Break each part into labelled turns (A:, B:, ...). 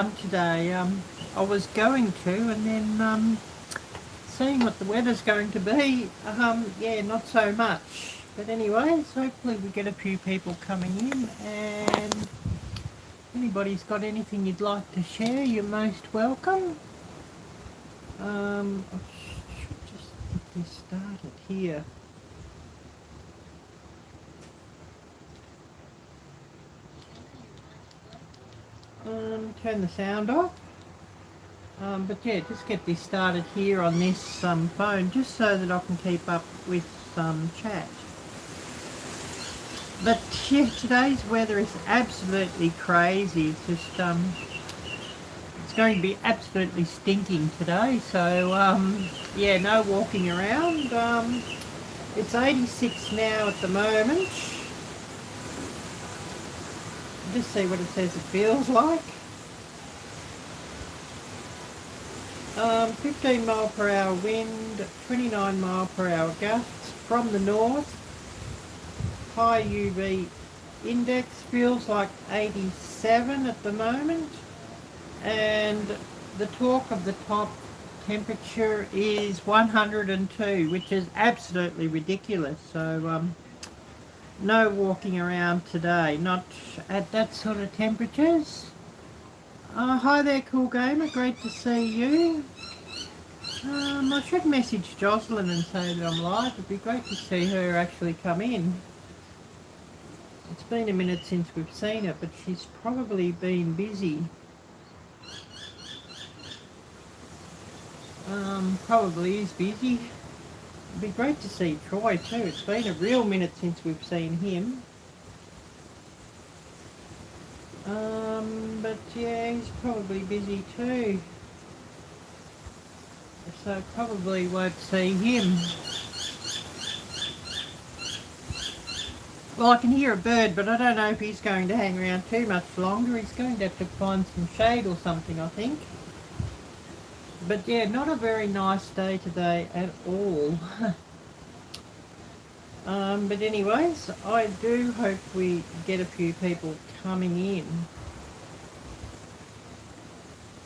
A: today. I was going to, and then seeing what the weather's going to be, yeah, not so much. But anyways, hopefully we get a few people coming in, and if anybody's got anything you'd like to share, you're most welcome. I should just get this started here. Turn the sound off. But yeah, just get this started here on this phone, just so that I can keep up with chat. But yeah, today's weather is absolutely crazy. It's just it's going to be absolutely stinking today. So yeah, no walking around. It's 86 now at the moment. Just see what it says it feels like. 15 mile per hour wind, 29 mile per hour gusts from the north. High UV index feels like 87 at the moment. And the talk of the top temperature is 102, which is absolutely ridiculous. So no walking around today, not at that sort of temperatures. Hi there, Cool Gamer, great to see you. I should message Jocelyn and say that I'm live. It'd be great to see her actually come in. It's been a minute since we've seen her, but she's probably been busy. Probably is busy. It'd be great to see Troy too. It's been a real minute since we've seen him. But yeah, he's probably busy too. So probably won't see him. Well, I can hear a bird, but I don't know if he's going to hang around too much longer. He's going to have to find some shade or something, I think. But yeah, not a very nice day today at all. But anyways, I do hope we get a few people coming in.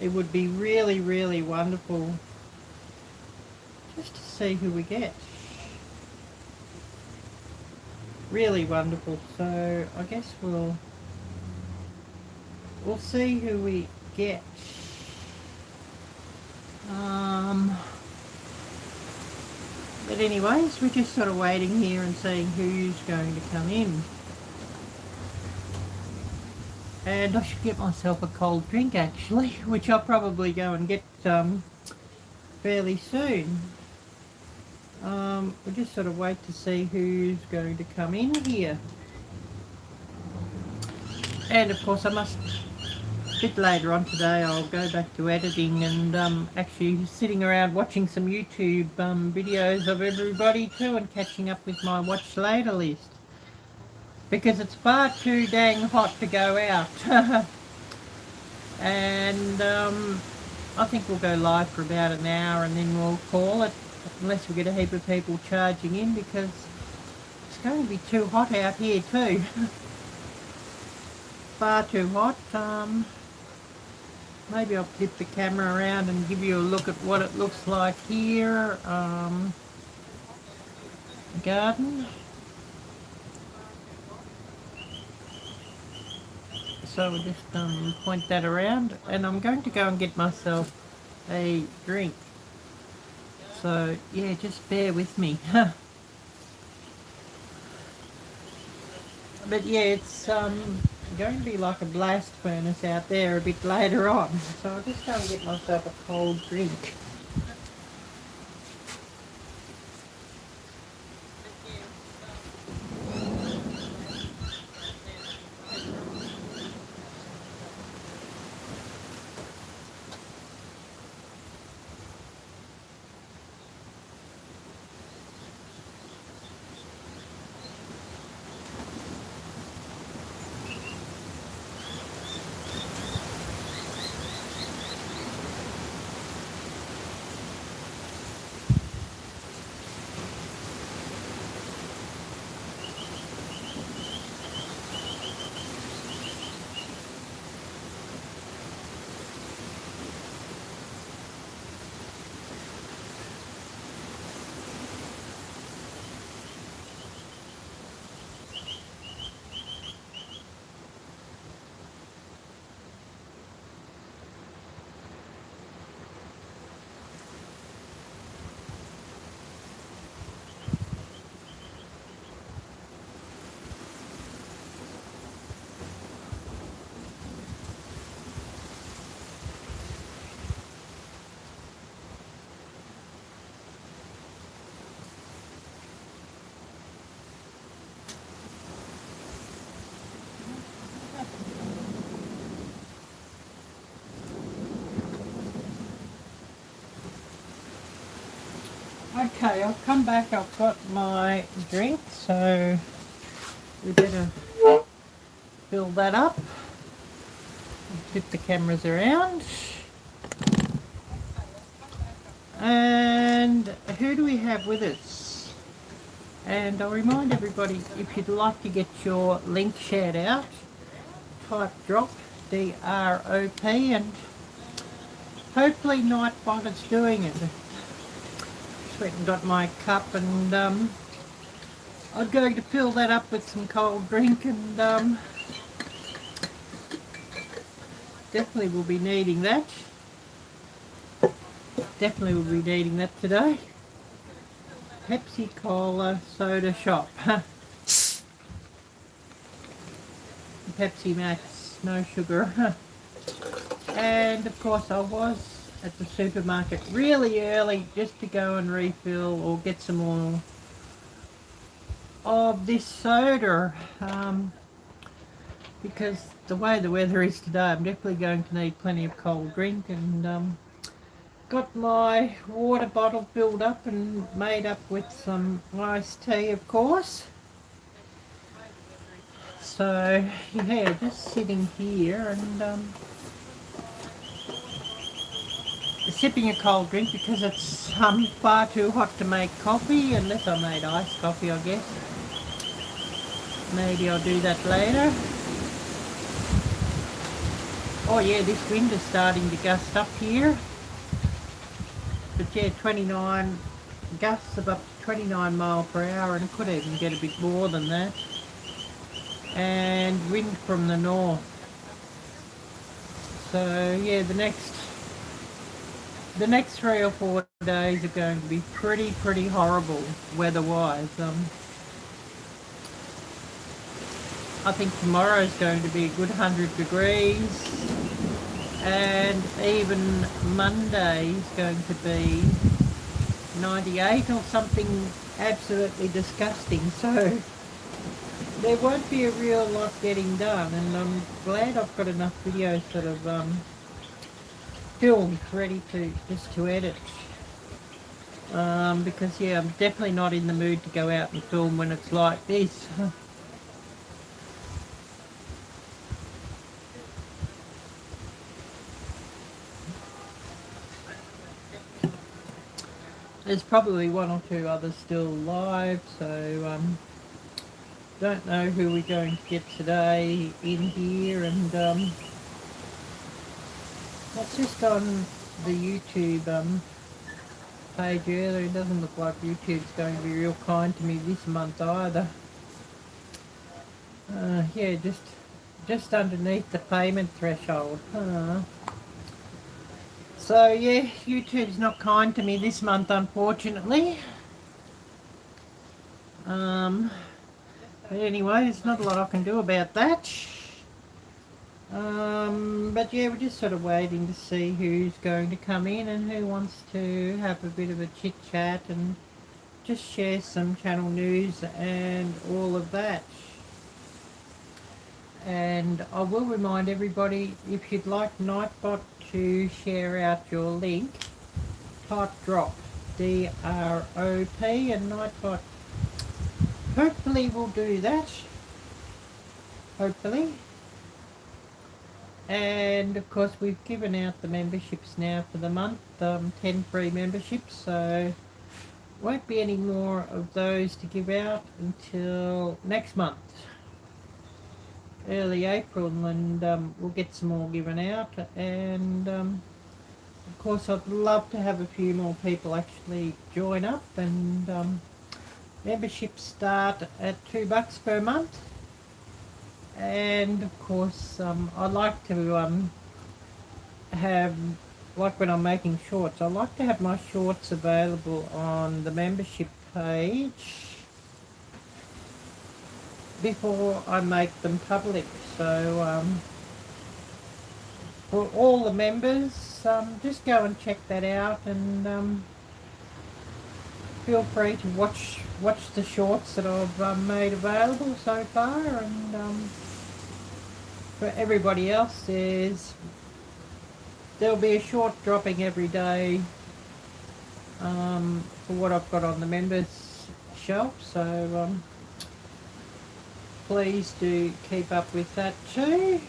A: It would be really, really wonderful just to see who we get. Really wonderful. So I guess we'll see who we get. But anyways, we're just sort of waiting here and seeing who's going to come in. And I should get myself a cold drink actually, which I'll probably go and get fairly soon. We'll just sort of wait to see who's going to come in here. And of course I must, a bit later on today, I'll go back to editing and actually sitting around watching some YouTube videos of everybody too, and catching up with my watch later list. Because it's far too dang hot to go out. And I think we'll go live for about an hour and then we'll call it, unless we get a heap of people charging in, because it's going to be too hot out here too. Far too hot. Maybe I'll flip the camera around and give you a look at what it looks like here. Garden. So we'll just point that around, and I'm going to go and get myself a drink. So yeah, just bear with me. But yeah, it's going to be like a blast furnace out there a bit later on. So I'll just go and get myself a cold drink. Okay, I'll come back. I've got my drink, so we better fill that up. Flip the cameras around. And who do we have with us? And I'll remind everybody, if you'd like to get your link shared out, type drop, D-R-O-P, and hopefully Nightbot is doing it. Just went and got my cup, and I'm going to fill that up with some cold drink, and definitely will be needing that. Definitely will be needing that today. Pepsi Cola soda shop. Pepsi Max, no sugar. And of course I was at the supermarket really early just to go and refill or get some more of this soda. Because the way the weather is today, I'm definitely going to need plenty of cold drink, and got my water bottle filled up and made up with some iced tea, of course. So yeah, just sitting here and sipping a cold drink because it's far too hot to make coffee, unless I made iced coffee, I guess. Maybe I'll do that later. Oh yeah, this wind is starting to gust up here. But yeah, 29 gusts of up to 29 mile per hour, and it could even get a bit more than that. And wind from the north. So yeah, the next 3 or 4 days are going to be pretty horrible weather-wise. I think tomorrow's going to be a good 100 degrees, and even Monday is going to be 98 or something absolutely disgusting. So there won't be a real lot getting done, and I'm glad I've got enough videos that have filmed ready to edit. Because yeah, I'm definitely not in the mood to go out and film when it's like this. There's probably 1 or 2 others still live, so don't know who we're going to get today in here, and that's just on the YouTube page earlier. It doesn't look like YouTube's going to be real kind to me this month either. Yeah, just underneath the payment threshold. So yeah, YouTube's not kind to me this month, unfortunately. But anyway, there's not a lot I can do about that. But yeah, we're just sort of waiting to see who's going to come in and who wants to have a bit of a chit chat and just share some channel news and all of that. And I will remind everybody, if you'd like Nightbot to share out your link, type drop, D-R-O-P, and Nightbot hopefully will do that. Hopefully. And of course we've given out the memberships now for the month, 10 free memberships, so won't be any more of those to give out until next month, early April, and we'll get some more given out. And of course I'd love to have a few more people actually join up, and memberships start at $2 per month. And of course I like to have, like when I'm making shorts, I like to have my shorts available on the membership page before I make them public. So for all the members, just go and check that out, and feel free to watch the shorts that I've made available so far. And for everybody else, there'll be a short dropping every day for what I've got on the members shelf, so please do keep up with that too.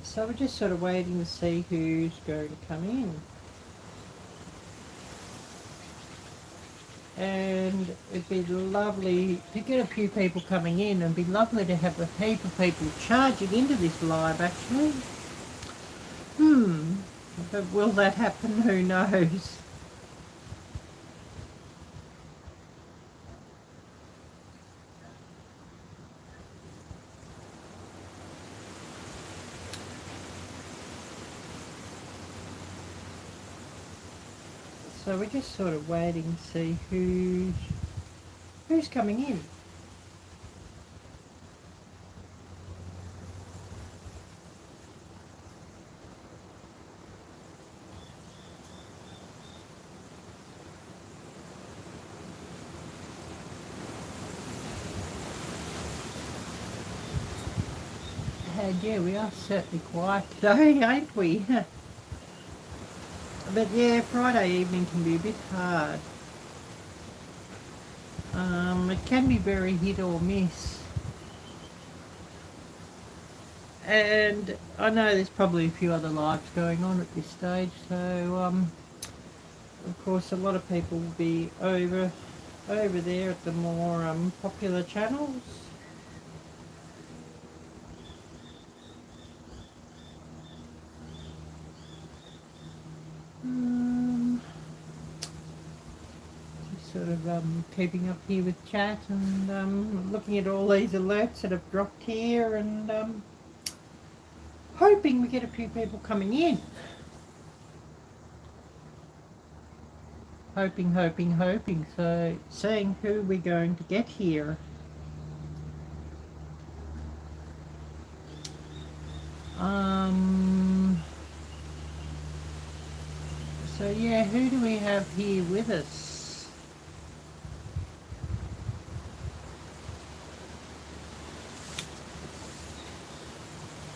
A: So we're just sort of waiting to see who's going to come in. And it'd be lovely to get a few people coming in, and it'd be lovely to have a heap of people charging into this live actually. But will that happen? Who knows? So we're just sort of waiting to see who's coming in. And yeah, we are certainly quiet today, ain't we? But yeah, Friday evening can be a bit hard. It can be very hit or miss. And I know there's probably a few other lives going on at this stage, so of course a lot of people will be over there at the more popular channels. Sort of keeping up here with chat and looking at all these alerts that have dropped here, and hoping we get a few people coming in. Hoping. So seeing who we're going to get here. So yeah, who do we have here with us?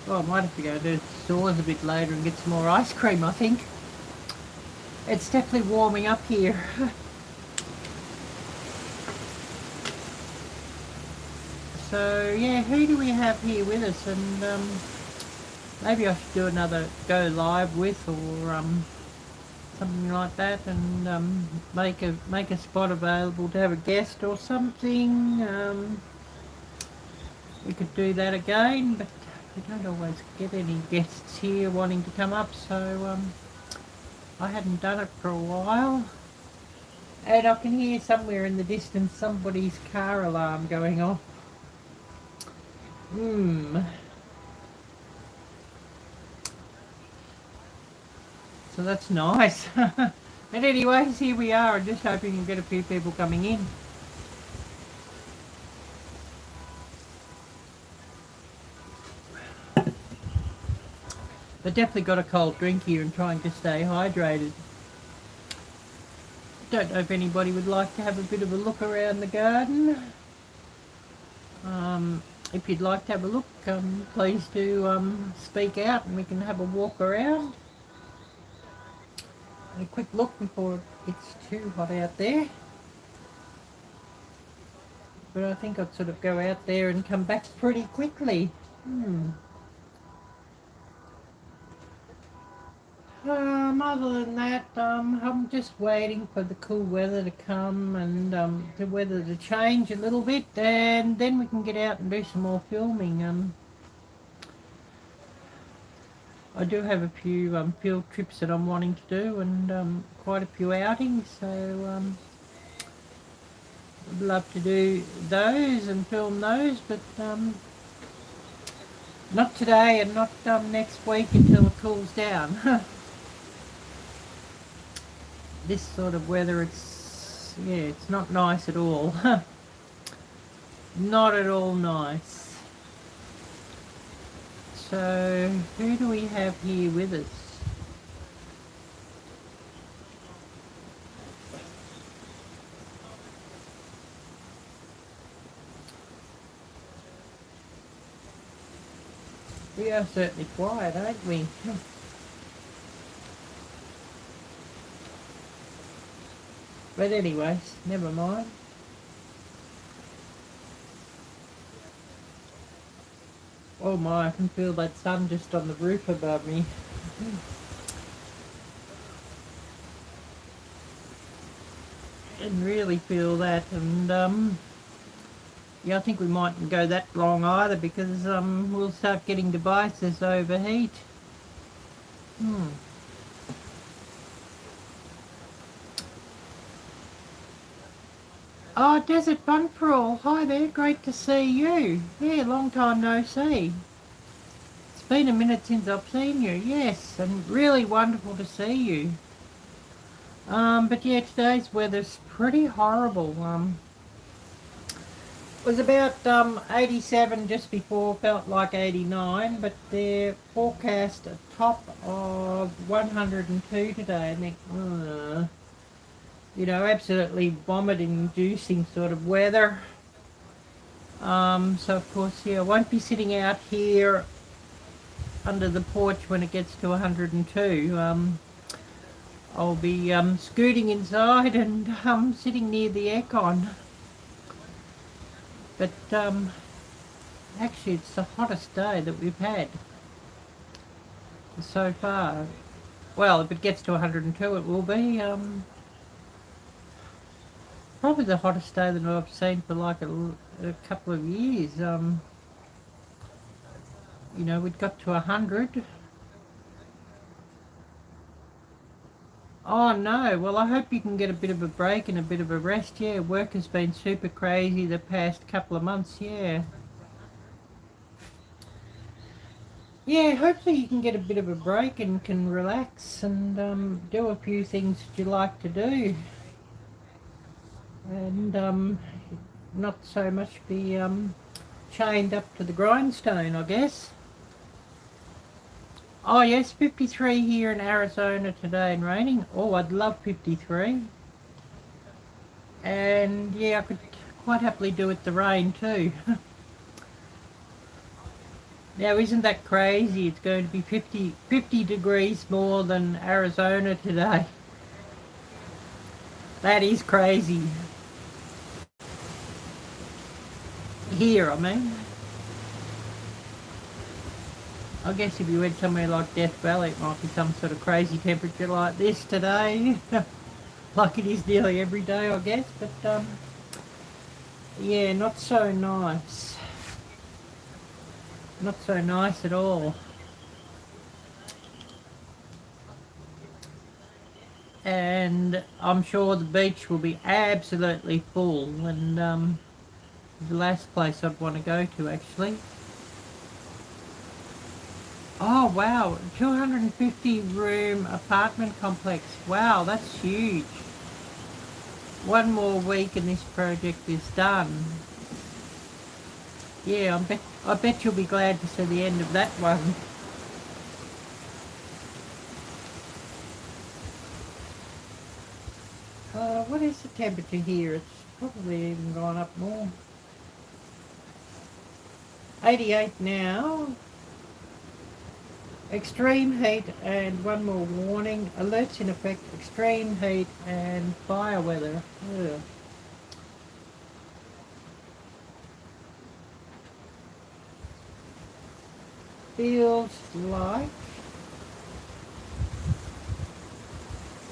A: Well, I might have to go to the stores a bit later and get some more ice cream, I think. It's definitely warming up here. So yeah, who do we have here with us? And maybe I should do another go live with, or something like that, and make a spot available to have a guest or something. We could do that again, but we don't always get any guests here wanting to come up, so I hadn't done it for a while. And I can hear somewhere in the distance somebody's car alarm going off. So that's nice. But anyways, here we are. I'm just hoping we get a few people coming in. But definitely got a cold drink here and trying to stay hydrated. Don't know if anybody would like to have a bit of a look around the garden. If you'd like to have a look, please do speak out and we can have a walk around. A quick look before it gets too hot out there. But I think I'd sort of go out there and come back pretty quickly. Other than that, I'm just waiting for the cool weather to come and the weather to change a little bit, and then we can get out and do some more filming. I do have a few field trips that I'm wanting to do, and quite a few outings, so I'd love to do those and film those, but not today and not next week until it cools down. This sort of weather, it's not nice at all. Not at all nice. So who do we have here with us? We are certainly quiet, aren't we? But anyways, never mind. Oh my, I can feel that sun just on the roof above me. Can really feel that, and yeah, I think we mightn't go that long either because we'll start getting devices overheat. Oh, Desert Fun for All. Hi there, great to see you. Yeah, long time no see. It's been a minute since I've seen you, yes, and really wonderful to see you. But yeah, today's weather's pretty horrible. It was about 87 just before, felt like 89, but they're forecast a top of 102 today. I think, you know, absolutely vomit-inducing sort of weather. So of course, yeah, I won't be sitting out here under the porch when it gets to 102. I'll be scooting inside and sitting near the aircon. But actually, it's the hottest day that we've had so far. Well, if it gets to 102, it will be. Probably the hottest day that I've seen for like a couple of years. You know, we'd got to 100. Oh no, well I hope you can get a bit of a break and a bit of a rest. Yeah, work has been super crazy the past couple of months, yeah. Yeah, hopefully you can get a bit of a break and can relax and do a few things that you like to do. And not so much be chained up to the grindstone, I guess. Oh yes, 53 here in Arizona today and raining. Oh, I'd love 53. And yeah, I could quite happily do it the rain too. Now isn't that crazy? It's going to be 50 degrees more than Arizona today. That is crazy. Here, I mean. I guess if you went somewhere like Death Valley, it might be some sort of crazy temperature like this today. Like it is nearly every day, I guess. But, yeah, not so nice. Not so nice at all. And I'm sure the beach will be absolutely full, and the last place I'd want to go to, actually. Oh wow, 250 room apartment complex. Wow, that's huge. One more week and this project is done. Yeah, I bet you'll be glad to see the end of that one. What is the temperature here? It's probably even gone up more. 88 now. Extreme heat and one more warning. Alerts in effect. Extreme heat and fire weather. Ugh. Feels like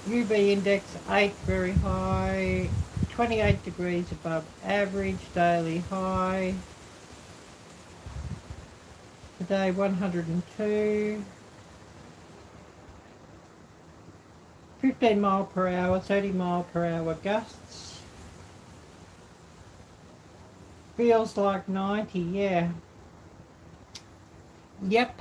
A: UV index 8 very high, 28 degrees above average, daily high. Today 102. 15 mile per hour, 30 mile per hour gusts. Feels like 90, yeah. Yep.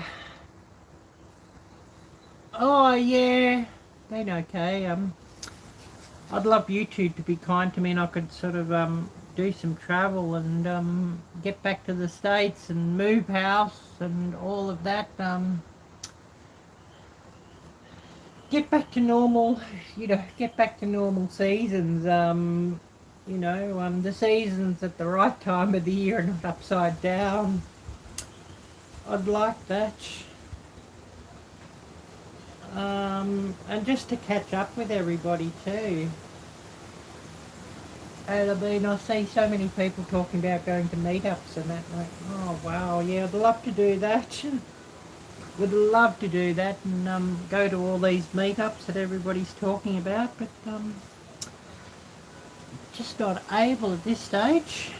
A: Oh yeah, been okay. I'd love YouTube to be kind to me and I could sort of do some travel and get back to the States and move house and all of that. Get back to normal, you know, get back to normal seasons. You know, the seasons at the right time of the year and not upside down. I'd like that. And just to catch up with everybody too. And I mean, I see so many people talking about going to meetups and that, like, oh wow, yeah, I'd love to do that. Would love to do that and go to all these meetups that everybody's talking about, but just not able at this stage.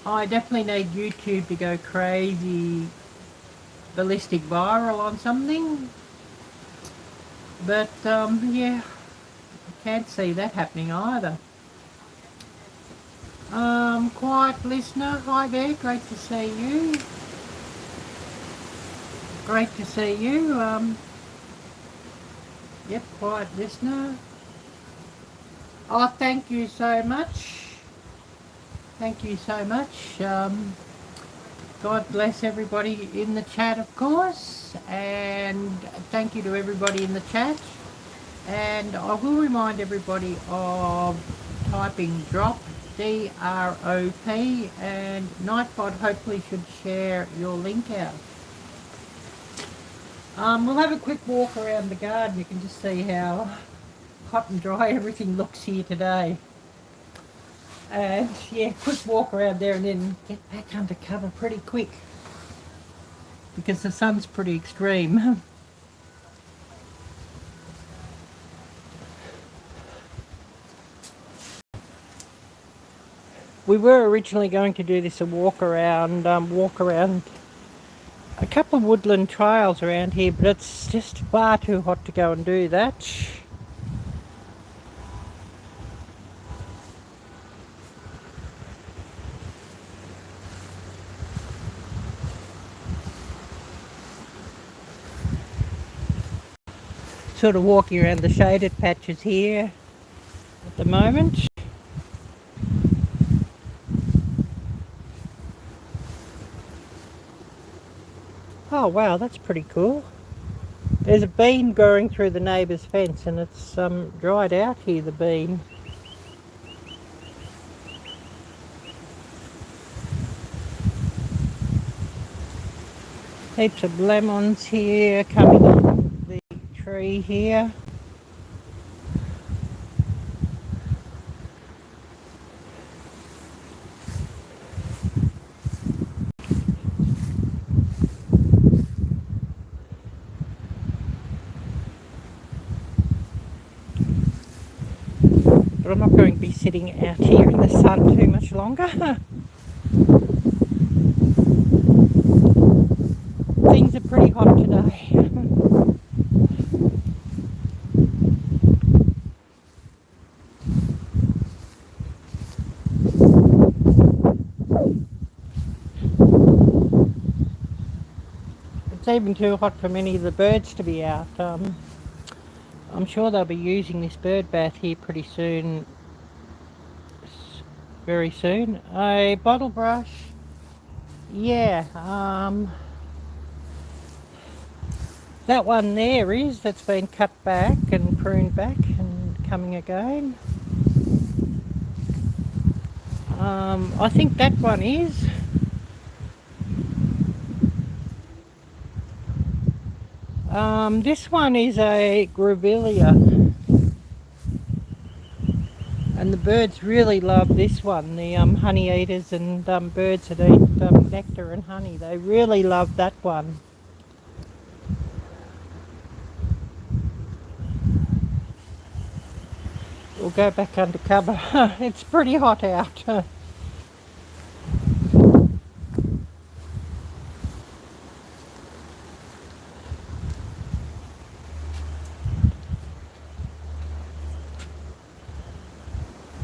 A: I definitely need YouTube to go crazy, ballistic viral on something, but yeah, I can't see that happening either. Quiet listener, hi there, great to see you. Great to see you. Yep, quiet listener. Oh, thank you so much. Thank you so much. God bless everybody in the chat, of course, and thank you to everybody in the chat. And I will remind everybody of typing drop, D-R-O-P, and Nightbot hopefully should share your link out. We'll have a quick walk around the garden. You can just see how hot and dry everything looks here today. And yeah, quick walk around there and then get back under cover pretty quick because the sun's pretty extreme. We were originally going to do this a walk around a couple of woodland trails around here, but it's just far too hot to go and do that. Sort of walking around the shaded patches here at the moment. Oh wow, that's pretty cool. There's a bean growing through the neighbour's fence and it's dried out here, the bean. Heaps of lemons here coming on the tree here. But I'm not going to be sitting out here in the sun too much longer. Things are pretty hot today. It's even too hot for many of the birds to be out. I'm sure they'll be using this bird bath here pretty soon. Very soon. A bottle brush. Yeah, that one there that's been cut back and pruned back and coming again. I think that one is. This one is a grevillea. And the birds really love this one, the honey eaters and birds that eat nectar and honey. They really love that one. We'll go back under cover. It's pretty hot out.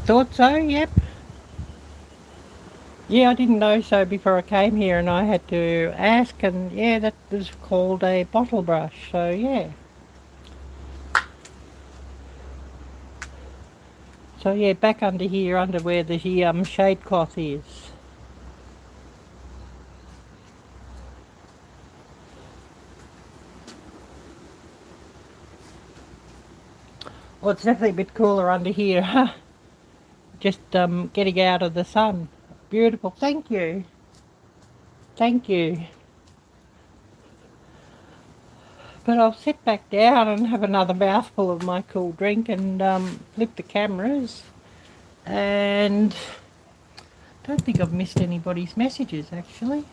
A: Thought so, yep. Yeah, I didn't know so before I came here and I had to ask, and yeah, that was called a bottle brush, so yeah. So yeah, back under here, under where the shade cloth is. Well, it's definitely a bit cooler under here. Just getting out of the sun. Beautiful, thank you. Thank you. But I'll sit back down and have another mouthful of my cool drink and flip the cameras. And I don't think I've missed anybody's messages actually.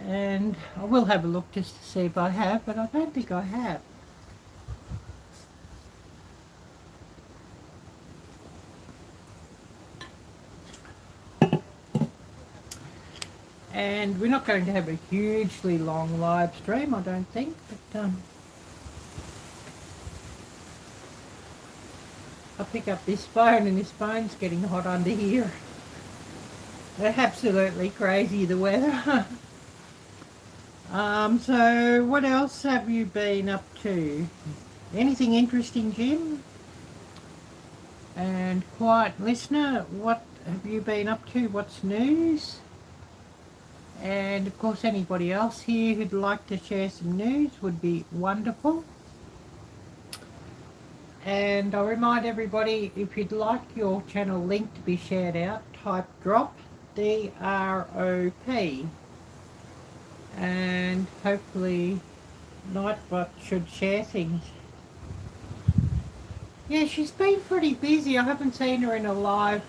A: And I will have a look just to see if I have, but I don't think I have. And we're not going to have a hugely long live stream, I don't think, but I'll pick up this phone and this phone's getting hot under here. They're absolutely crazy, the weather. So what else have you been up to? Anything interesting, Jim? And quiet listener, what have you been up to? What's news? And of course anybody else here who'd like to share some news would be wonderful. And I'll remind everybody, if you'd like your channel link to be shared out, type drop, D-R-O-P. And hopefully Nightbot should share things. Yeah, she's been pretty busy. I haven't seen her in a live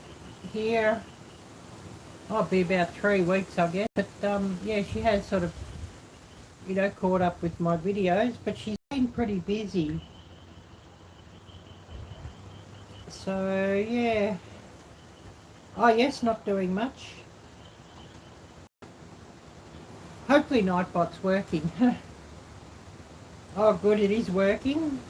A: here. I'll be about 3 weeks, I guess. But yeah, she has sort of, you know, caught up with my videos, but she's been pretty busy. So yeah. Oh yes, not doing much. Hopefully Nightbot's working. Oh good, it is working.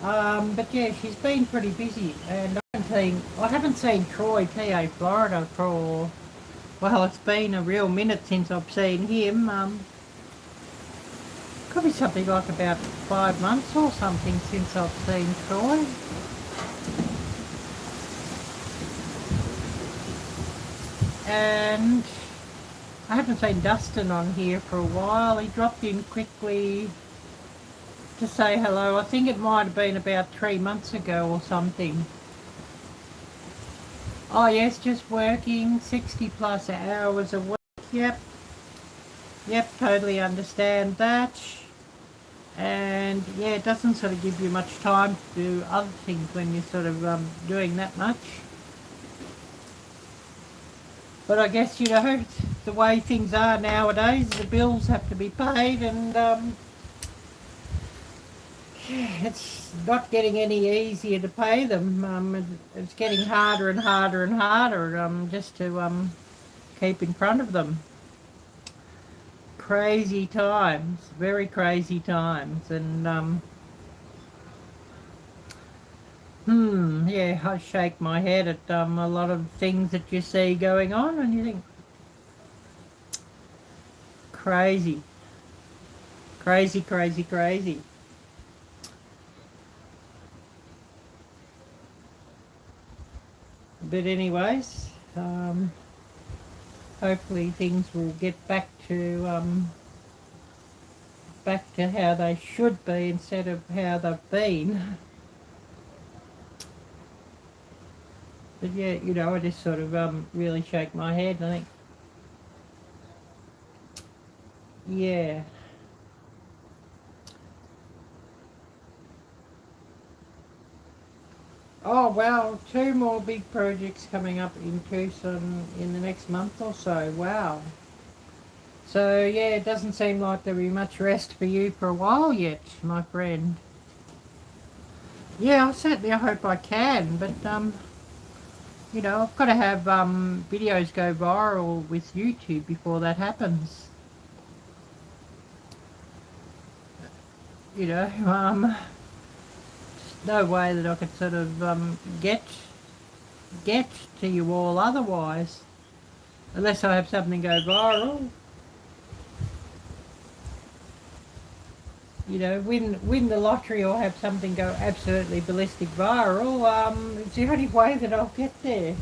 A: But yeah, she's been pretty busy, and I haven't seen Troy, PA, Florida for, well, it's been a real minute since I've seen him. Could be something like about 5 months or something since I've seen Troy. And I haven't seen Dustin on here for a while. He dropped in quickly to say hello. I think it might have been about 3 months ago or something. Oh yes, just working 60 plus hours a week. Yep, totally understand that. And yeah, it doesn't sort of give you much time to do other things when you're sort of doing that much. But I guess, you know, the way things are nowadays, the bills have to be paid, and it's not getting any easier to pay them. It's getting harder and harder and harder just to keep in front of them. Crazy times, very crazy times, and yeah, I shake my head at a lot of things that you see going on, and you think, crazy, crazy, crazy, crazy. But anyways, hopefully things will get back to how they should be instead of how they've been. But yeah, you know, I just sort of really shake my head and I think, yeah. Oh wow, 2 more big projects coming up in Tucson in the next month or so. Wow. So yeah, it doesn't seem like there'll be much rest for you for a while yet, my friend. Yeah, I hope I can, but you know, I've got to have videos go viral with YouTube before that happens. You know, no way that I could sort of get to you all otherwise, unless I have something go viral. You know, win the lottery or have something go absolutely ballistic viral. It's the only way that I'll get there,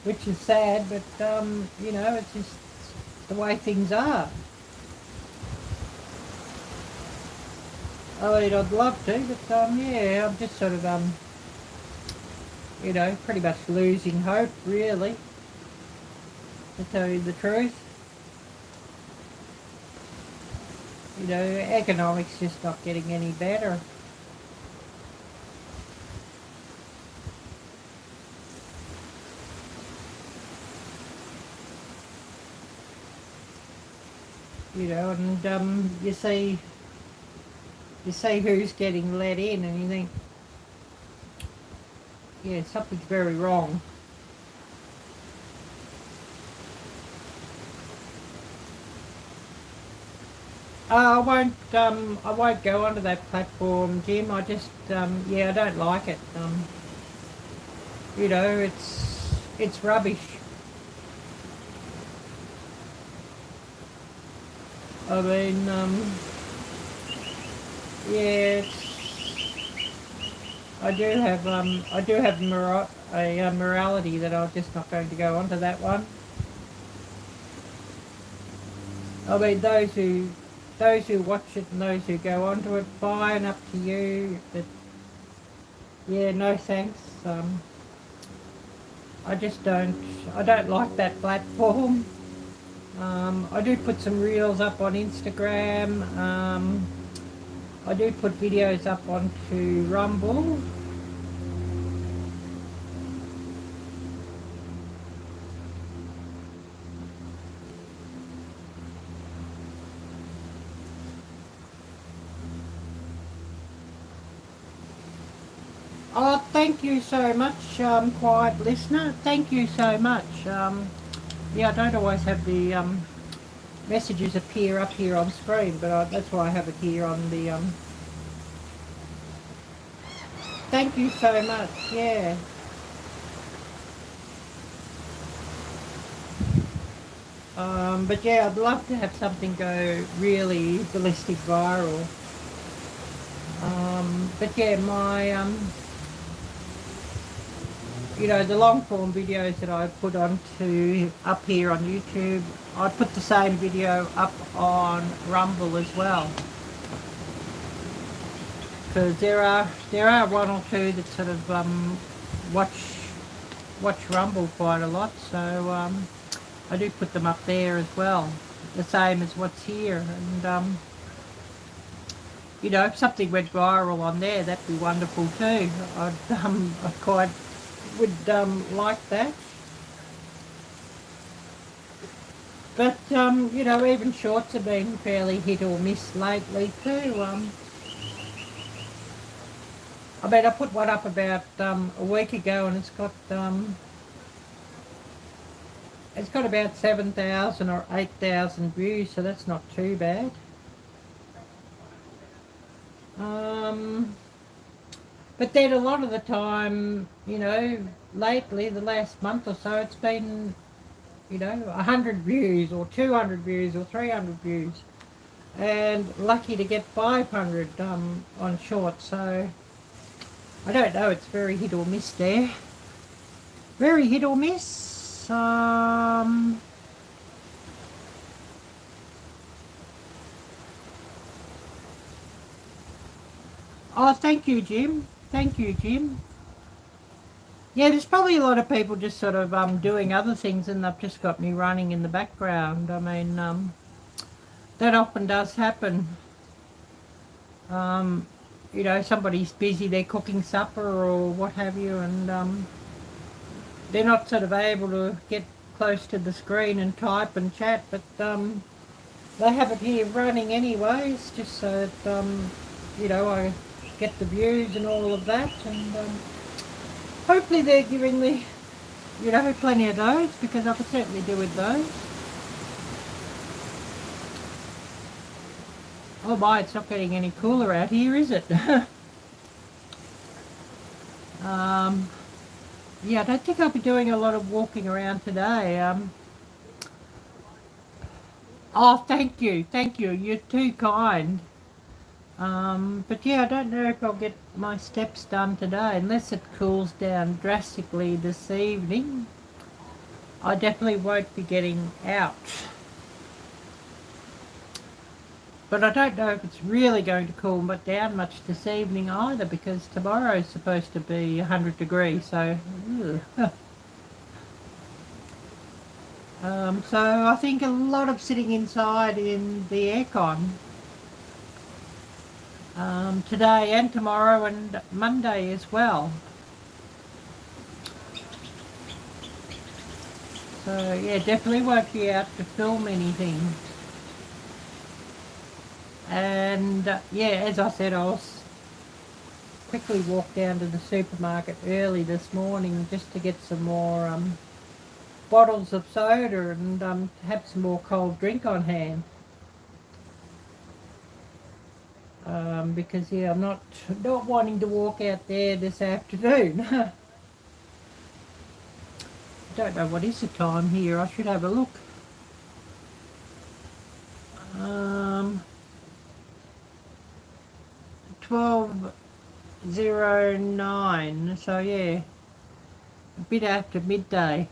A: which is sad, but you know, it's just the way things are. I mean, I'd love to, but yeah, I'm just sort of you know, pretty much losing hope, really, to tell you the truth. You know, economics just not getting any better. You know, and you see who's getting let in, and you think, yeah, something's very wrong. I won't go onto that platform, Jim. I just, yeah, I don't like it. You know, it's rubbish. I mean, yeah, I do have a morality that I'm just not going to go onto that one. I mean, those who watch it and those who go onto it, fine, up to you. But yeah, no thanks. I don't like that platform. I do put some reels up on Instagram. I do put videos up onto Rumble. Oh, thank you so much, quiet listener. Thank you so much. Yeah, I don't always have the messages appear up here on screen, but that's why I have it here on the... Thank you so much, yeah. But yeah, I'd love to have something go really ballistic viral. But yeah, my... you know, the long form videos that I put onto up here on YouTube, I put the same video up on Rumble as well. Because there are one or two that sort of watch Rumble quite a lot, so I do put them up there as well, the same as what's here. And you know, if something went viral on there, that'd be wonderful too. I quite would like that. But you know, even shorts have been fairly hit or miss lately too. I mean, I put one up about a week ago, and it's got about 7,000 or 8,000 views, so that's not too bad. But then a lot of the time, you know, lately, the last month or so, it's been, you know, 100 views or 200 views or 300 views. And lucky to get 500 on short, so I don't know, it's very hit or miss there. Very hit or miss. Oh, thank you, Jim. Thank you, Jim. Yeah, there's probably a lot of people just sort of doing other things, and they've just got me running in the background. I mean, that often does happen. You know, somebody's busy, they're cooking supper or what have you, and they're not sort of able to get close to the screen and type and chat, but they have it here running anyways, just so that, you know, I get the views and all of that, and hopefully they're giving me, you know, plenty of those, because I could certainly do with those. Oh my, it's not getting any cooler out here, is it? Yeah, I don't think I'll be doing a lot of walking around today. Oh, thank you, you're too kind. But yeah, I don't know if I'll get my steps done today, unless it cools down drastically this evening. I definitely won't be getting out. But I don't know if it's really going to cool down much this evening either, because tomorrow's supposed to be 100 degrees, so... so I think a lot of sitting inside in the aircon. today and tomorrow and Monday as well. So yeah, definitely won't be out to film anything. And yeah, as I said, I was quickly walked down to the supermarket early this morning just to get some more bottles of soda and have some more cold drink on hand. Because yeah, I'm not wanting to walk out there this afternoon. Don't know what is the time here. I should have a look. 12:09. So yeah, a bit after midday.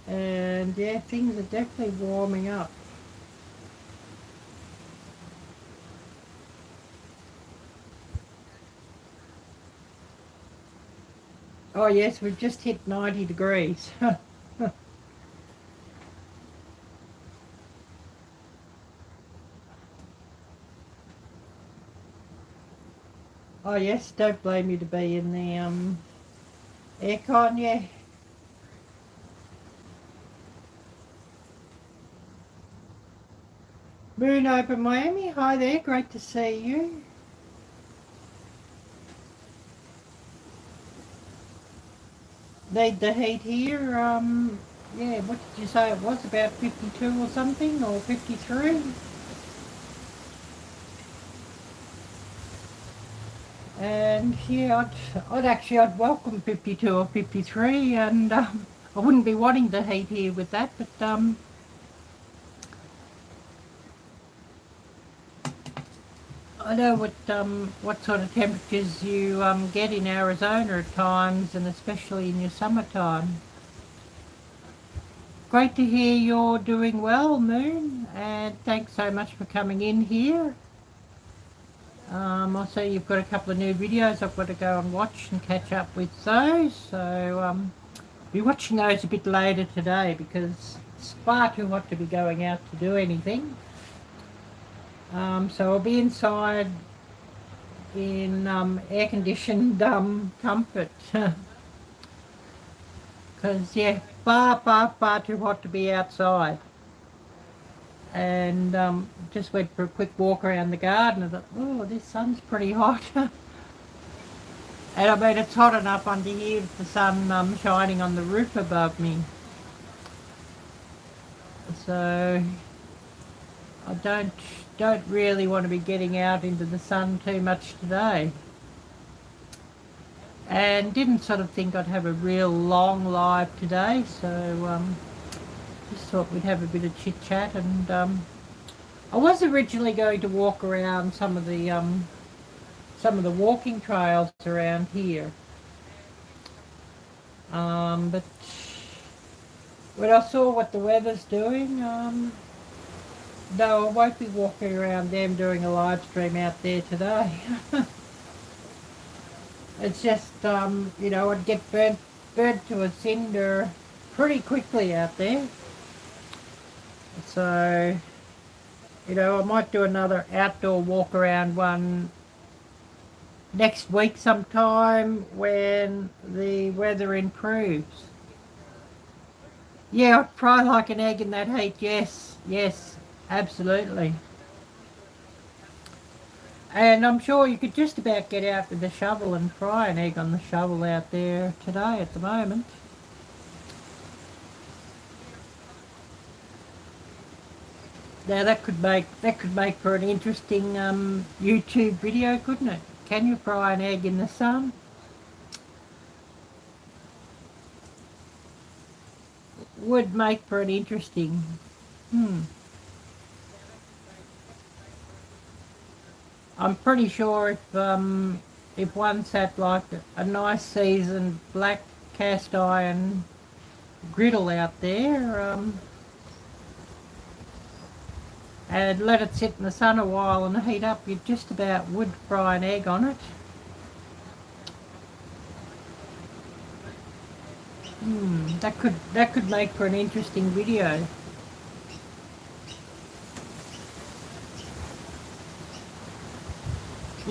A: And yeah, things are definitely warming up. Oh yes, we've just hit 90 degrees. Oh yes, don't blame me to be in the aircon, yeah. Moon over Miami, hi there, great to see you. Need the heat here, yeah, what did you say it was, about 52 or something, or 53? And yeah, I'd welcome 52 or 53, and I wouldn't be wanting the heat here with that, but I know what sort of temperatures you get in Arizona at times, and especially in your summertime. Great to hear you're doing well, Moon, and thanks so much for coming in here. I see you've got a couple of new videos I've got to go and watch and catch up with those, so I'll be watching those a bit later today because it's far too hot to be going out to do anything. So I'll be inside in air-conditioned comfort because yeah, far too hot to be outside. And just went for a quick walk around the garden and thought, oh, this sun's pretty hot. And I mean, it's hot enough under here with the sun shining on the roof above me. So I don't really want to be getting out into the sun too much today. And didn't sort of think I'd have a real long live today, so just thought we'd have a bit of chit chat. And I was originally going to walk around some of the walking trails around here, but when I saw what the weather's doing, no, I won't be walking around them doing a live stream out there today. It's just, you know, I'd get burnt to a cinder pretty quickly out there. So, you know, I might do another outdoor walk around one next week sometime when the weather improves. Yeah, I'd fry like an egg in that heat, yes, absolutely. And I'm sure you could just about get out with a shovel and fry an egg on the shovel out there today at the moment. Now that could make for an interesting YouTube video, couldn't it? Can you fry an egg in the sun? Would make for an interesting. I'm pretty sure if one's had like a nice seasoned black cast iron griddle out there, and let it sit in the sun a while and heat up, you just about would fry an egg on it. That could make for an interesting video.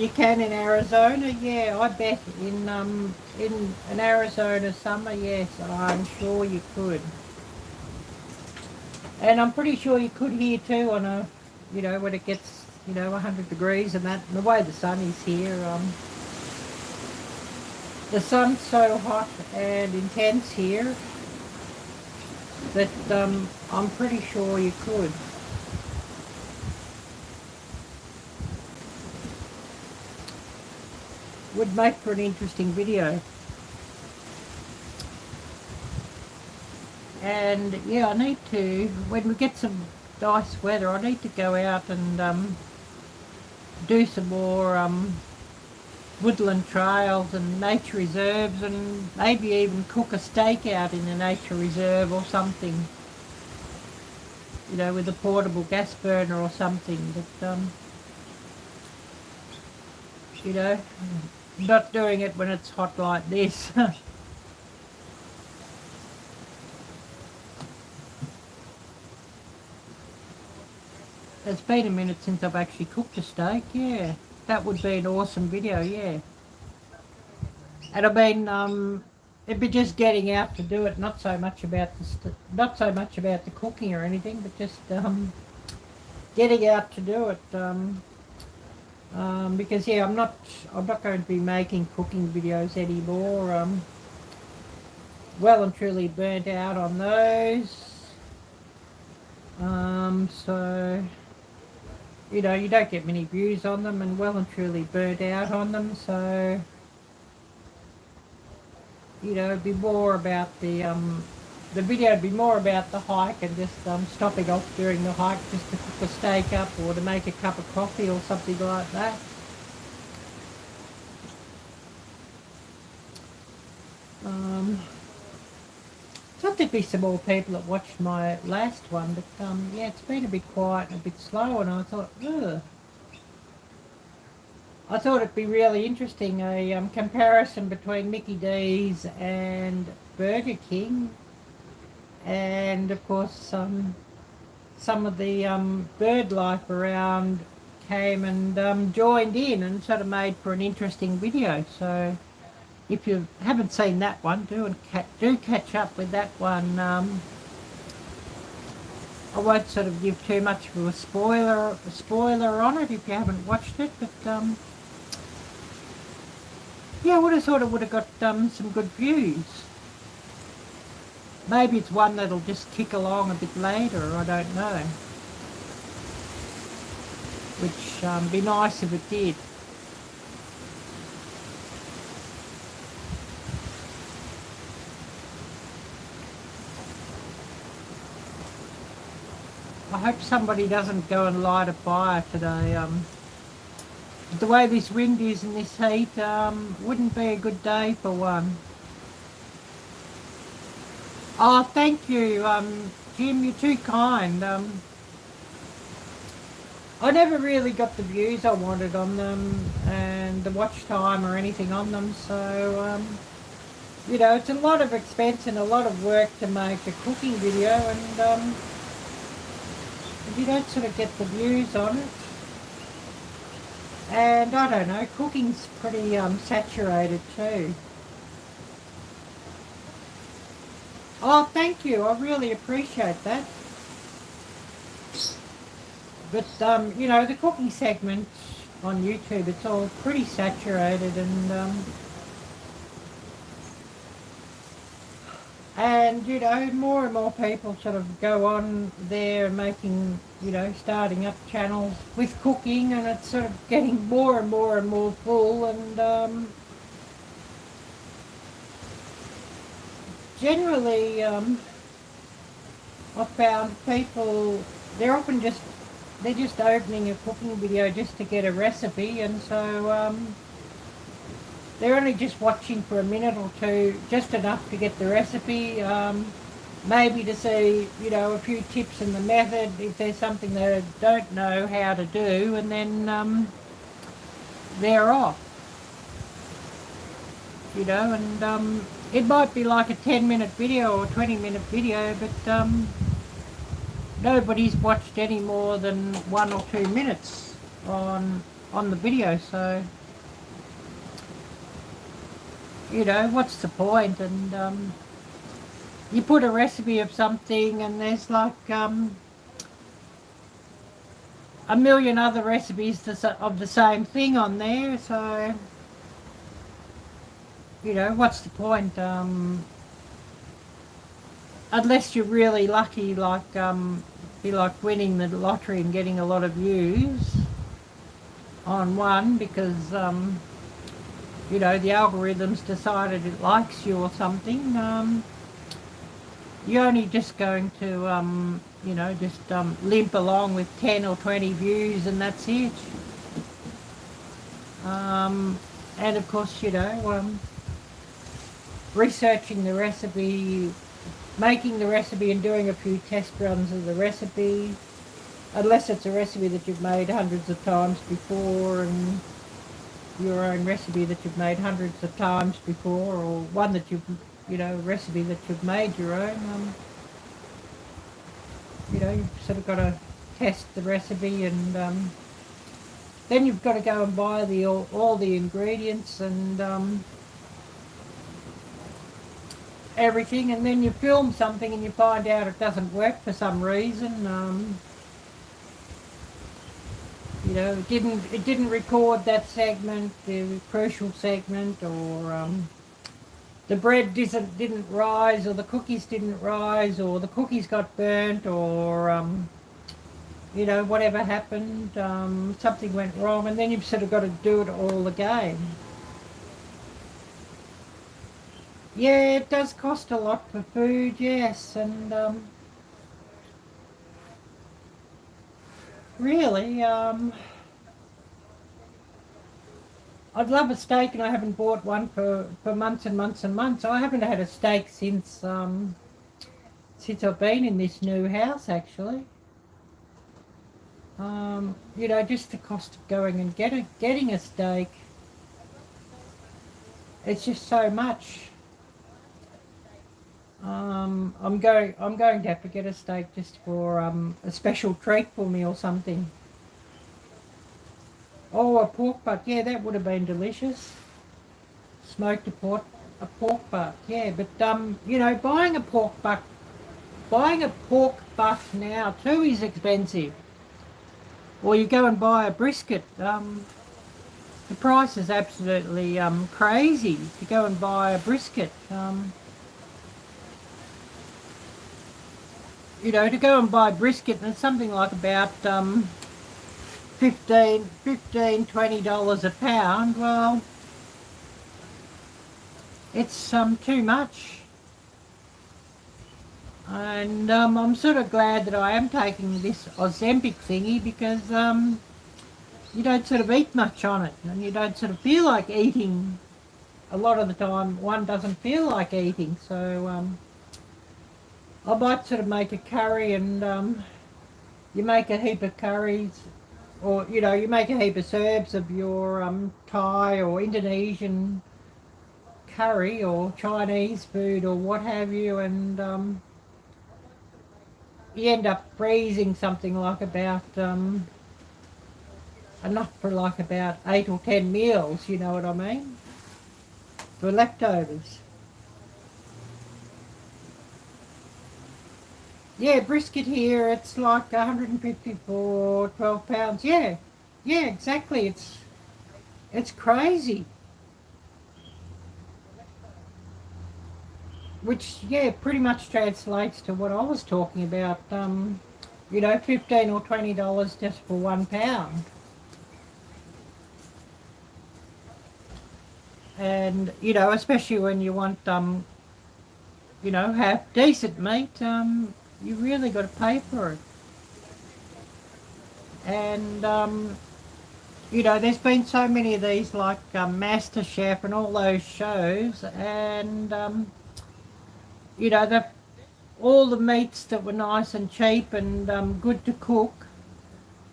A: You can in Arizona, yeah, I bet. In an Arizona summer, yes, I'm sure you could. And I'm pretty sure you could here too on a, you know, when it gets, you know, 100 degrees and that, and the way the sun is here, the sun's so hot and intense here that I'm pretty sure you could. Would make for an interesting video. And yeah, I need to, when we get some nice weather, I need to go out and do some more woodland trails and nature reserves, and maybe even cook a steak out in a nature reserve or something, you know, with a portable gas burner or something. But you know, not doing it when it's hot like this. It's been a minute since I've actually cooked a steak, yeah. That would be an awesome video, yeah. And I mean, it'd be just getting out to do it, not so much about the cooking or anything, but just getting out to do it. Because yeah, I'm not going to be making cooking videos anymore. Well and truly burnt out on those. So you know, you don't get many views on them, and well and truly burnt out on them. So you know, it'd be more about the video would be more about the hike and just stopping off during the hike just to cook a steak up or to make a cup of coffee or something like that. Thought there'd be some more people that watched my last one, but yeah, it's been a bit quiet and a bit slow, and I thought, ugh. I thought it'd be really interesting, a comparison between Mickey D's and Burger King, and of course some of the bird life around came and joined in and sort of made for an interesting video. So if you haven't seen that one, do catch up with that one. I won't sort of give too much of a spoiler on it if you haven't watched it, but yeah, I would have thought it would have got some good views. Maybe it's one that'll just kick along a bit later, I don't know. Which be nice if it did. I hope somebody doesn't go and light a fire today. The way this wind is and this heat, wouldn't be a good day for one. Oh, thank you, Jim, you're too kind. I never really got the views I wanted on them and the watch time or anything on them, so, you know, it's a lot of expense and a lot of work to make a cooking video, and if you don't sort of get the views on it, and I don't know, cooking's pretty saturated too. Oh, thank you, I really appreciate that. But you know, the cooking segment on YouTube, it's all pretty saturated, and you know, more and more people sort of go on there making, you know, starting up channels with cooking, and it's sort of getting more and more and more full, and generally I've found people, they're often they're just opening a cooking video just to get a recipe, and so they're only just watching for a minute or two, just enough to get the recipe, maybe to see, you know, a few tips in the method, if there's something they don't know how to do, and then they're off. You know, and it might be like a 10-minute video or a 20-minute video, but nobody's watched any more than 1 or 2 minutes on on the video, so you know, what's the point? And you put a recipe of something and there's like a million other recipes of the same thing on there, so you know, what's the point? Unless you're really lucky, like be like winning the lottery and getting a lot of views on one because you know, the algorithm's decided it likes you or something. You're only just going to you know, just limp along with 10 or 20 views and that's it. And of course, you know, researching the recipe, making the recipe and doing a few test runs of the recipe, unless it's a recipe that you've made hundreds of times before and your own recipe that you've made hundreds of times before, or one that you've, you know, recipe that you've made your own. You know, you've sort of got to test the recipe and then you've got to go and buy all the ingredients and everything, and then you film something and you find out it doesn't work for some reason. You know, it didn't record that segment, the crucial segment, or the bread didn't rise, or the cookies didn't rise, or the cookies got burnt, or you know, whatever happened, something went wrong, and then you've sort of got to do it all again. Yeah, it does cost a lot for food, yes, and really, I'd love a steak, and I haven't bought one for months and months and months. I haven't had a steak since I've been in this new house, actually. You know, just the cost of going and getting a steak, it's just so much. I'm going to have to get a steak just for a special treat for me or something. Oh, a pork butt, yeah, that would have been delicious. Smoked a pork butt, yeah. But you know, buying a pork butt now too is expensive. Or you go and buy a brisket. The price is absolutely crazy to go and buy a brisket. You know, to go and buy brisket, and it's something like about $15, $20 a pound. Well, it's too much. And I'm sort of glad that I am taking this Ozempic thingy because you don't sort of eat much on it, and you don't sort of feel like eating. A lot of the time one doesn't feel like eating, so I might sort of make a curry, and you make a heap of curries, or you know, you make a heap of serves of your Thai or Indonesian curry or Chinese food or what have you, and you end up freezing something like about enough for like about 8 or 10 meals, you know what I mean, for leftovers. Yeah, brisket here, it's like 150 for 12 pounds. Yeah, yeah, exactly. It's crazy. Which, yeah, pretty much translates to what I was talking about. You know, $15 or $20 just for 1 pound. And, you know, especially when you want, you know, have decent meat, you really got to pay for it. And, you know, there's been so many of these like Master Chef and all those shows, and, you know, all the meats that were nice and cheap and good to cook,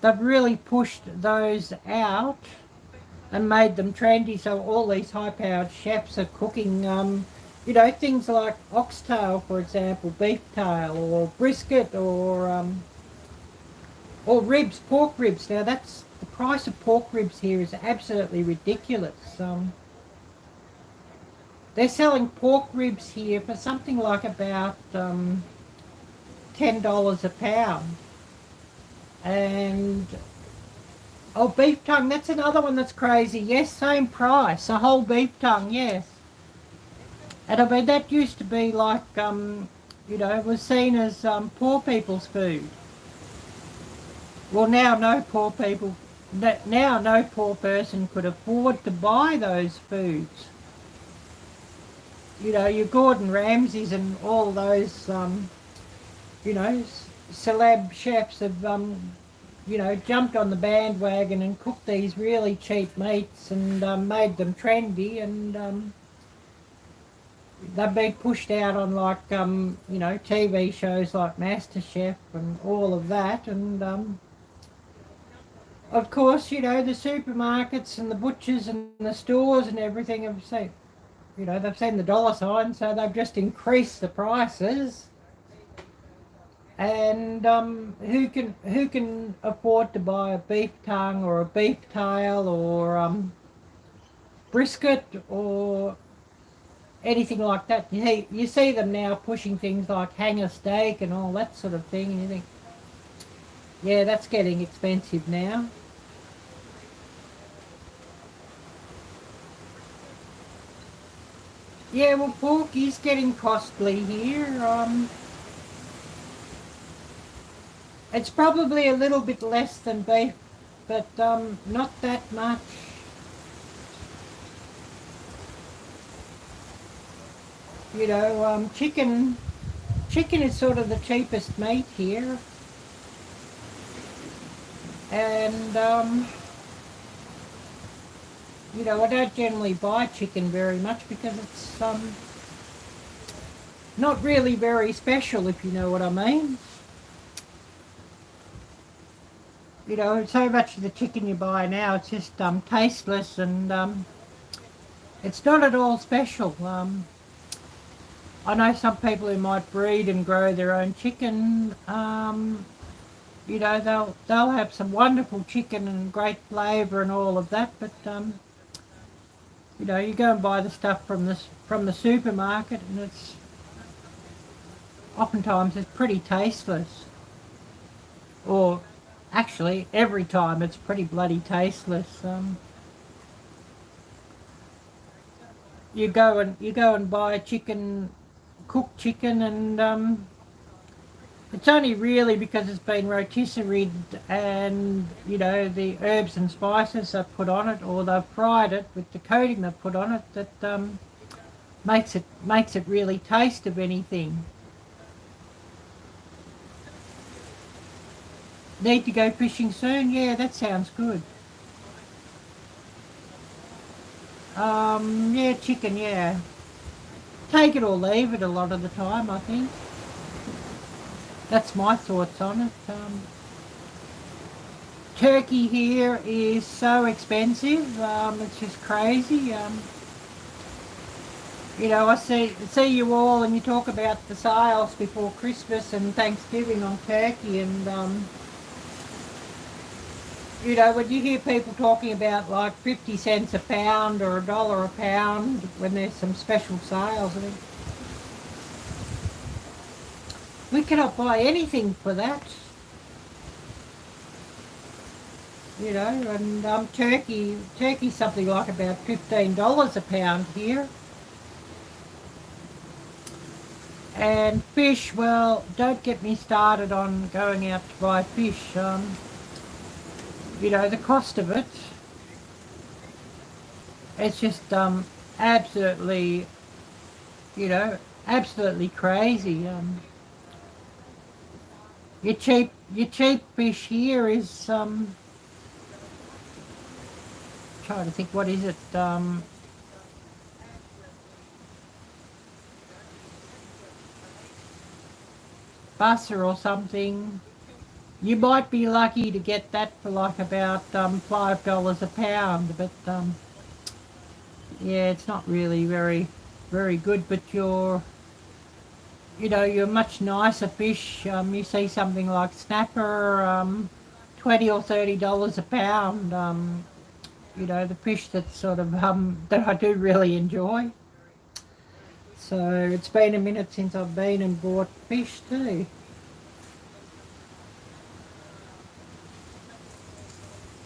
A: they've really pushed those out and made them trendy, so all these high-powered chefs are cooking, you know, things like oxtail, for example, beef tail, or brisket, or ribs, pork ribs. Now that's the price of pork ribs here is absolutely ridiculous. They're selling pork ribs here for something like about $10 a pound. And oh, beef tongue, that's another one that's crazy. Yes, same price, a whole beef tongue, yes. And I mean, that used to be like, you know, it was seen as poor people's food. Well, now no poor people, now no poor person could afford to buy those foods. You know, your Gordon Ramsays and all those, you know, celeb chefs have, you know, jumped on the bandwagon and cooked these really cheap meats and made them trendy, and they've been pushed out on like, you know, TV shows like MasterChef and all of that, and of course, you know, the supermarkets and the butchers and the stores and everything have seen, you know, they've seen the dollar sign, so they've just increased the prices. And who can afford to buy a beef tongue or a beef tail or brisket or anything like that? You see them now pushing things like hanger steak and all that sort of thing, and you think, yeah, that's getting expensive now. Yeah, well, pork is getting costly here. It's probably a little bit less than beef, but not that much. You know, chicken is sort of the cheapest meat here, and you know, I don't generally buy chicken very much because it's not really very special, if you know what I mean. You know, so much of the chicken you buy now, it's just tasteless, and it's not at all special. I know some people who might breed and grow their own chicken. You know, they'll have some wonderful chicken and great flavour and all of that, but you know, you go and buy the stuff from the supermarket, and it's oftentimes it's pretty tasteless. Or actually, every time it's pretty bloody tasteless. You go and buy chicken, cooked chicken, and it's only really because it's been rotisseried and, you know, the herbs and spices they've put on it, or they've fried it with the coating they've put on it, that makes it really taste of anything. Need to go fishing soon? Yeah, that sounds good. Yeah, chicken, yeah. Take it or leave it a lot of the time, I think. That's my thoughts on it. Turkey here is so expensive, it's just crazy. You know, I see you all and you talk about the sales before Christmas and Thanksgiving on turkey, and you know, when you hear people talking about like 50 cents a pound or $1 a pound when there's some special sales, I think, we cannot buy anything for that. You know, and turkey's something like about $15 a pound here. And fish, well, don't get me started on going out to buy fish. You know, the cost of it, it's just absolutely, you know, absolutely crazy. Your cheap fish here is trying to think, what is it? Butter or something. You might be lucky to get that for like about $5 a pound, but yeah, it's not really very good. But you know, your much nicer fish. You see something like snapper, $20 or $30 a pound. You know, the fish that sort of that I do really enjoy. So it's been a minute since I've been and bought fish too.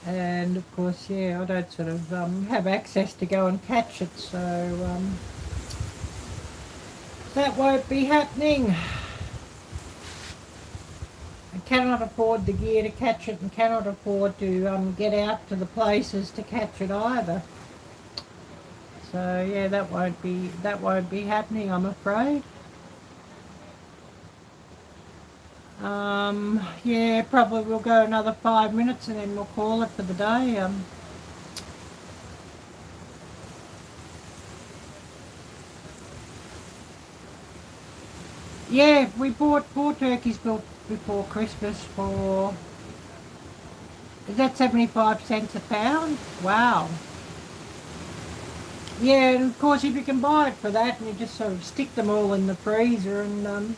A: And of course, yeah, I don't sort of have access to go and catch it, so that won't be happening. I cannot afford the gear to catch it, and cannot afford to get out to the places to catch it either. So yeah, that won't be happening, I'm afraid. Yeah, probably we'll go another 5 minutes and then we'll call it for the day. Yeah, we bought 4 turkeys built before Christmas for, is that 75 cents a pound? Wow. Yeah, and of course if you can buy it for that and you just sort of stick them all in the freezer, and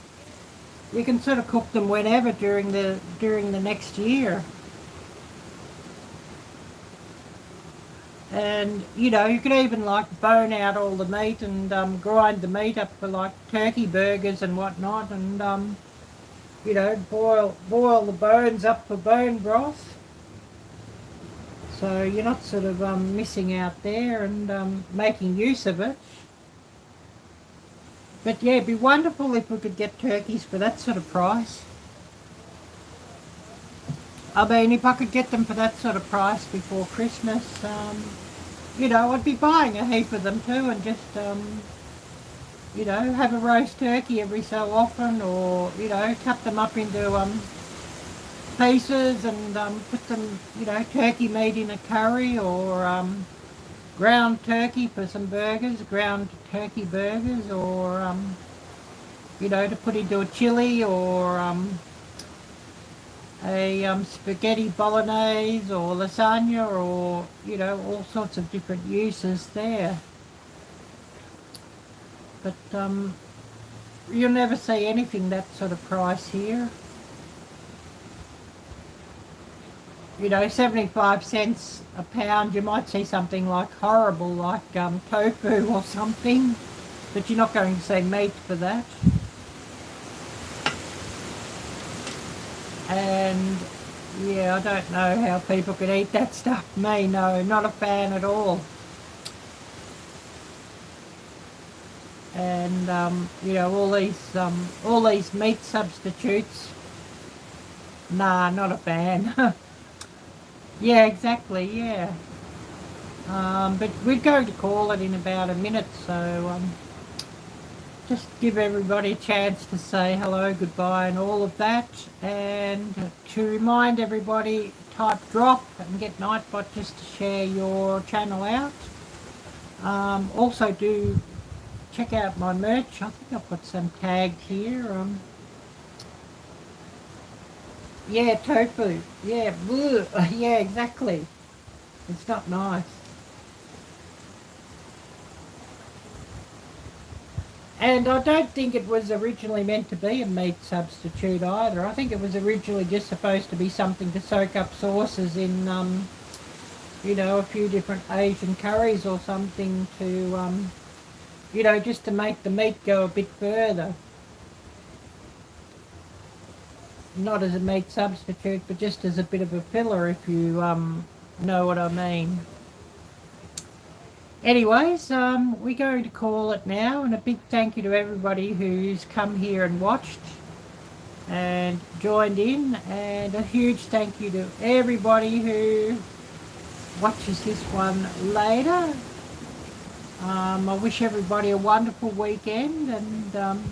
A: you can sort of cook them whenever during the next year. And you know, you could even like bone out all the meat and grind the meat up for like turkey burgers and whatnot, and you know, boil the bones up for bone broth. So you're not sort of missing out there, and making use of it. But yeah, it'd be wonderful if we could get turkeys for that sort of price. I mean, if I could get them for that sort of price before Christmas, you know, I'd be buying a heap of them too, and just, you know, have a roast turkey every so often, or, you know, cut them up into pieces and put them, you know, turkey meat in a curry, or ground turkey for some burgers, ground turkey burgers, or, you know, to put into a chili, or a spaghetti bolognese or lasagna, or, you know, all sorts of different uses there. But you'll never see anything that sort of price here. You know, 75 cents a pound, you might see something like horrible, like tofu or something, but you're not going to see meat for that. And yeah, I don't know how people can eat that stuff. Me, no, not a fan at all. And you know, all these meat substitutes, nah, not a fan. Yeah, exactly, yeah. But we're going to call it in about a minute, so just give everybody a chance to say hello, goodbye and all of that, and to remind everybody, type drop and get Nightbot just to share your channel out. Also do check out my merch. I think I've got some tagged here. Yeah, tofu. Yeah, bleh. Yeah, exactly. It's not nice. And I don't think it was originally meant to be a meat substitute either. I think it was originally just supposed to be something to soak up sauces in, you know, a few different Asian curries or something to, you know, just to make the meat go a bit further. Not as a meat substitute, but just as a bit of a filler, if you know what I mean. Anyways, we're going to call it now, and a big thank you to everybody who's come here and watched and joined in, and a huge thank you to everybody who watches this one later. I wish everybody a wonderful weekend, and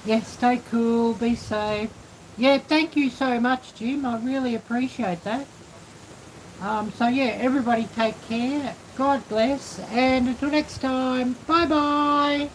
A: yeah, stay cool, be safe. Yeah, thank you so much, Jim. I really appreciate that. So yeah, everybody take care. God bless. And until next time, bye-bye.